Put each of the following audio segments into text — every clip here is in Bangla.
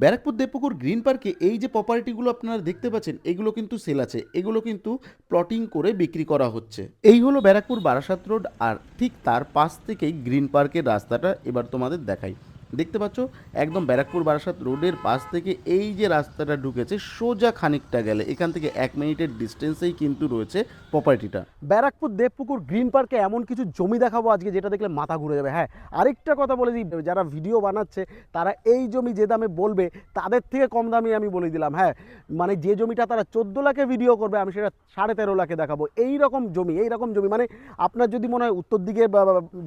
ব্যারাকপুর দেবপুকুর গ্রিন পার্কে এই যে প্রপার্টিগুলো আপনারা দেখতে পাচ্ছেন এগুলো কিন্তু সেল আছে, এগুলো কিন্তু প্লটিং করে বিক্রি করা হচ্ছে। এই হলো ব্যারাকপুর বারাসাত রোড, আর ঠিক তার পাশ থেকেই গ্রিন পার্কের রাস্তাটা এবার তোমাদের দেখাই। দেখতে পাচ্ছ একদম ব্যারাকপুর বারাসাত রোডের পাশ থেকে এই যে রাস্তাটা ঢুকেছে, সোজা খানিকটা গেলে এখান থেকে 1 মিনিটের ডিস্টেন্সেই কিন্তু রয়েছে প্রপার্টিটা। ব্যারাকপুর দেবপুকুর গ্রিন পার্কে এমন কিছু জমি দেখাবো আজকে যেটা দেখলে মাথা ঘুরে যাবে। হ্যাঁ, আরেকটা কথা বলে দিই, যারা ভিডিও বানাচ্ছে তারা এই জমি যে দামে বলবে তাদের থেকে কম দামে আমি বলে দিলাম। হ্যাঁ, মানে যে জমিটা তারা 14 লাখে ভিডিও করবে আমি সেটা 13.5 লাখে দেখাবো। এই রকম জমি মানে আপনার যদি মনে হয় উত্তর দিকে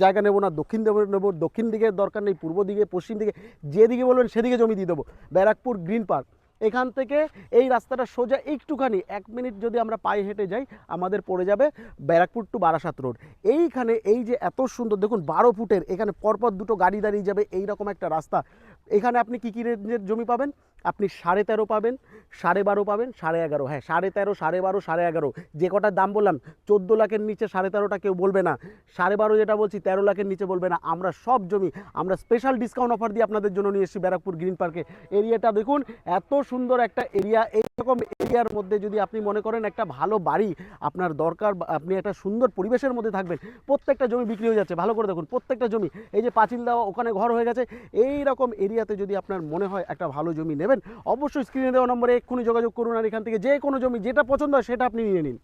জায়গা নেবো না, দক্ষিণ নেবো, দক্ষিণ দিকে দরকার নেই, পূর্ব দিকে, পশ্চিম দিকে, যেদিকে বলবেন সেদিকে জমি দিয়ে দেবো। ব্যারাকপুর গ্রিন পার্ক, এখান থেকে এই রাস্তাটা সোজা একটুখানি 1 মিনিট যদি আমরা পায়ে হেঁটে যাই আমাদের পড়ে যাবে ব্যারাকপুর টু বারাসাত রোড। এইখানে এই যে এত সুন্দর দেখুন 12 ফুটের, এখানে পরপর দুটো গাড়ি দাঁড়িয়ে যাবে এইরকম একটা রাস্তা। এখানে আপনি কী কী রেঞ্জের জমি পাবেন? আপনি 13.5 পাবেন, 12.5 পাবেন, 11.5, হ্যাঁ 13.5, 12.5, 11.5, যে কটার দাম বললাম 14 লাখের নিচে 13.5টা কেউ বলবে না, 12.5 যেটা বলছি 13 লাখের নিচে বলবে না। আমরা সব জমি আমরা স্পেশাল ডিসকাউন্ট অফার দিয়ে আপনাদের জন্য নিয়ে এসেছি ব্যারাকপুর গ্রিন পার্কে। এরিয়াটা দেখুন, এত সুন্দর একটা এরিয়া। এইরকম এরিয়ার মধ্যে যদি আপনি মনে করেন একটা ভালো বাড়ি আপনার দরকার, আপনি একটা সুন্দর পরিবেশের মধ্যে থাকবেন, প্রত্যেকটা জমি বিক্রি হয়ে যাচ্ছে। ভালো করে দেখুন প্রত্যেকটা জমি, এই যে পাঁচিল দেওয়া ওখানে ঘর হয়ে গেছে। এই রকম এরিয়াতে যদি আপনার মনে হয় একটা ভালো জমি নেবেন, অবশ্যই স্ক্রিনে দেওয়া নম্বরে এক্ষুনি যোগাযোগ করুন, আর এখান থেকে যে কোনো জমি যেটা পছন্দ হয় সেটা আপনি নিয়ে নিন।